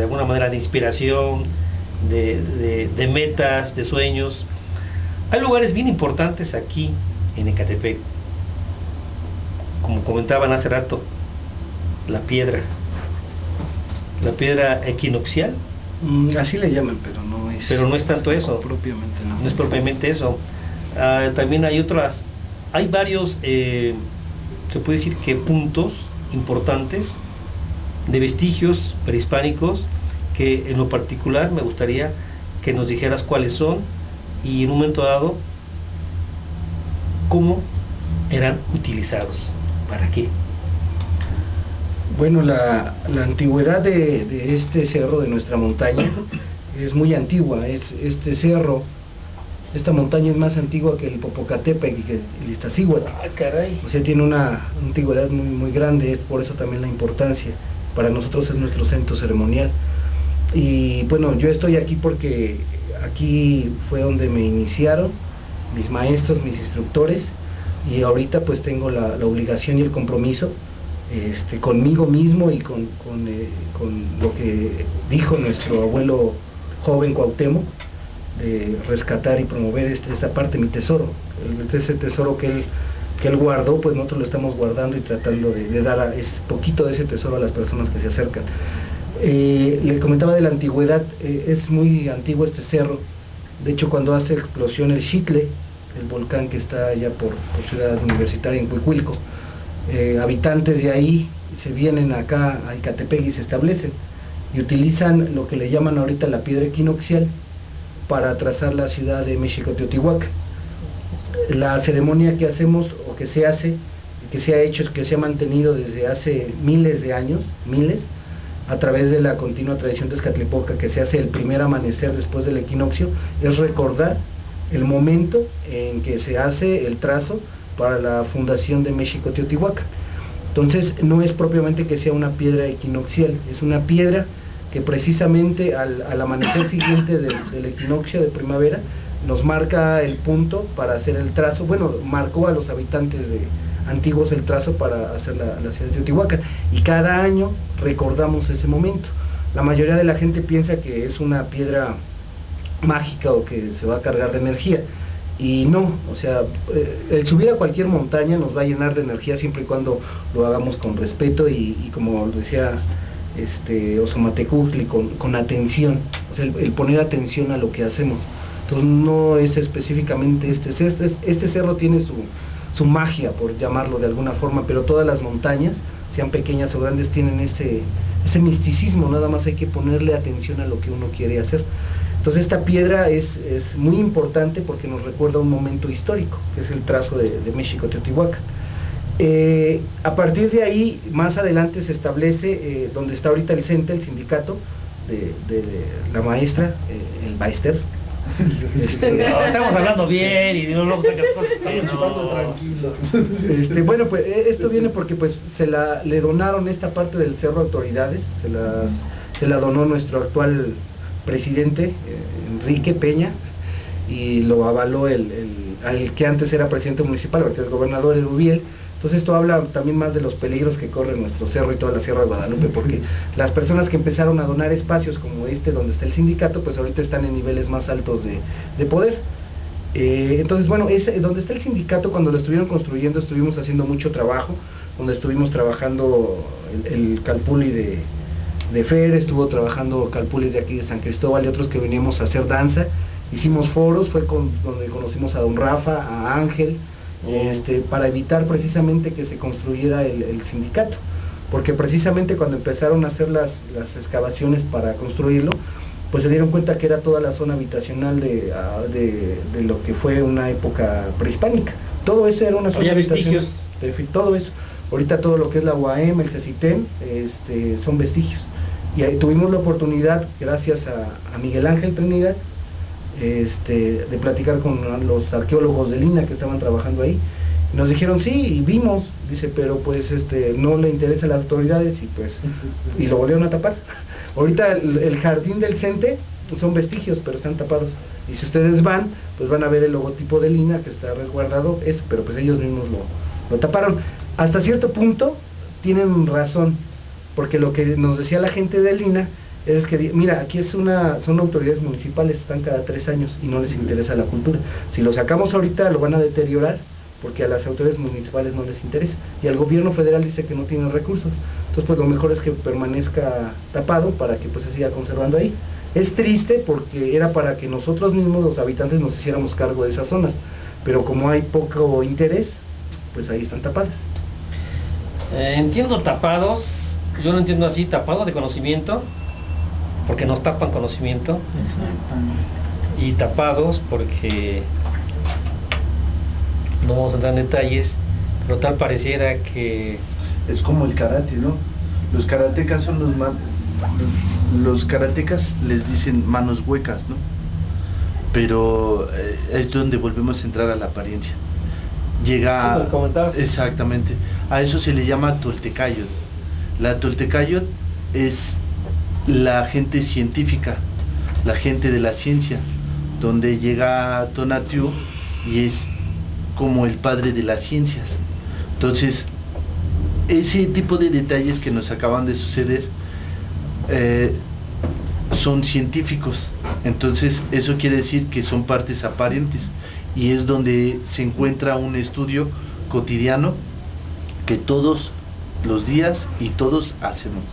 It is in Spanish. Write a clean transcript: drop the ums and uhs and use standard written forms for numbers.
alguna manera de inspiración, de metas, de sueños. Hay lugares bien importantes aquí en Ecatepec, como comentaban hace rato, la piedra equinoccial. Así le llaman, pero no es tanto eso, propiamente, no es propiamente eso. También hay varios, se puede decir que puntos importantes de vestigios prehispánicos que en lo particular me gustaría que nos dijeras cuáles son y en un momento dado cómo eran utilizados, para qué. Bueno, la antigüedad de este cerro, de nuestra montaña, es muy antigua. Este cerro, esta montaña es más antigua que el Popocatépetl y que el Iztaccíhuatl. Caray. O sea, tiene una antigüedad muy, muy grande, por eso también la importancia. Para nosotros es nuestro centro ceremonial. Y bueno, yo estoy aquí porque aquí fue donde me iniciaron mis maestros, mis instructores, y ahorita pues tengo la obligación y el compromiso conmigo mismo y con lo que dijo nuestro abuelo joven Cuauhtémoc, de rescatar y promover esta parte, mi tesoro, ese tesoro que él guardó, pues nosotros lo estamos guardando y tratando de dar poquito de ese tesoro a las personas que se acercan. Le comentaba de la antigüedad, es muy antiguo este cerro. De hecho, cuando hace explosión el Xitle, el volcán que está allá por Ciudad Universitaria en Cuicuilco, habitantes de ahí se vienen acá a Ecatepec y se establecen y utilizan lo que le llaman ahorita la piedra equinoccial para trazar la ciudad de Mexico-Teotihuacán. La ceremonia que hacemos o que se hace, que se ha hecho, que se ha mantenido desde hace miles de años, a través de la continua tradición de Tezcatlipoca, que se hace el primer amanecer después del equinoccio, es recordar el momento en que se hace el trazo para la fundación de Mexico-Teotihuacán. Entonces no es propiamente que sea una piedra equinoccial, es una piedra que precisamente al amanecer siguiente del equinoccio de primavera nos marca el punto para hacer el trazo. Bueno, marcó a los habitantes antiguos el trazo para hacer la ciudad de Teotihuacán, y cada año recordamos ese momento. La mayoría de la gente piensa que es una piedra mágica o que se va a cargar de energía, y no, o sea, el subir a cualquier montaña nos va a llenar de energía siempre y cuando lo hagamos con respeto y como decía Ozomatecutli, con atención, o sea, el poner atención a lo que hacemos. Entonces no es específicamente este cerro tiene su magia, por llamarlo de alguna forma, pero todas las montañas, sean pequeñas o grandes, tienen ese misticismo. Nada más hay que ponerle atención a lo que uno quiere hacer. Entonces esta piedra es muy importante porque nos recuerda un momento histórico, que es el trazo de Mexico-Teotihuacán. A partir de ahí, más adelante se establece, donde está ahorita el CENTE, el sindicato de la maestra, el Baester. No, estamos hablando bien y no luego sacas cosas. Tranquilo. Bueno, pues esto viene porque pues le donaron esta parte del cerro a autoridades, se la donó nuestro actual presidente, Enrique Peña, y lo avaló el que antes era presidente municipal, ahorita es gobernador, el Ubiel. Entonces esto habla también más de los peligros que corre nuestro cerro y toda la Sierra de Guadalupe, porque las personas que empezaron a donar espacios como donde está el sindicato, pues ahorita están en niveles más altos de poder. Entonces, bueno, donde está el sindicato, cuando lo estuvieron construyendo, estuvimos haciendo mucho trabajo, donde estuvimos trabajando el Calpulli de Fer, estuvo trabajando Calpulli de aquí de San Cristóbal y otros que veníamos a hacer danza. Hicimos foros, fue donde conocimos a don Rafa, a Ángel, para evitar precisamente que se construyera el sindicato, porque precisamente cuando empezaron a hacer las excavaciones para construirlo, pues se dieron cuenta que era toda la zona habitacional de lo que fue una época prehispánica. Todo eso era una zona habitacional, todo eso. Ahorita todo lo que es la UAM, el CECITEM, son vestigios. Y ahí tuvimos la oportunidad, gracias a Miguel Ángel Trinidad, de platicar con los arqueólogos de Lina que estaban trabajando ahí. Nos dijeron sí, y vimos, dice, pero pues no le interesa a las autoridades, y lo volvieron a tapar. Ahorita el jardín del CENTE son vestigios, pero están tapados, y si ustedes van, pues van a ver el logotipo de Lina que está resguardado, pero pues ellos mismos lo taparon. Hasta cierto punto tienen razón, porque lo que nos decía la gente de Lina es que, mira, aquí son autoridades municipales, están cada 3 años y no les interesa la cultura. Si lo sacamos ahorita lo van a deteriorar, porque a las autoridades municipales no les interesa, y al gobierno federal dice que no tiene recursos. Entonces pues lo mejor es que permanezca tapado para que pues se siga conservando ahí. Es triste porque era para que nosotros mismos, los habitantes, nos hiciéramos cargo de esas zonas, pero como hay poco interés, pues ahí están tapadas. Entiendo tapados, yo lo entiendo así, tapados de conocimiento, porque nos tapan conocimiento, y tapados porque, no vamos a entrar en detalles, pero tal pareciera que... Es como el karate, ¿no? Los karatecas son los karatecas les dicen manos huecas, ¿no? Pero es donde volvemos a entrar a la apariencia. Llega... Exactamente. A eso se le llama Toltecayot. La Toltecayot es la gente científica, la gente de la ciencia, donde llega Tonatiuh y es como el padre de las ciencias. Entonces, ese tipo de detalles que nos acaban de suceder son científicos. Entonces, eso quiere decir que son partes aparentes, y es donde se encuentra un estudio cotidiano que todos los días y todos hacemos.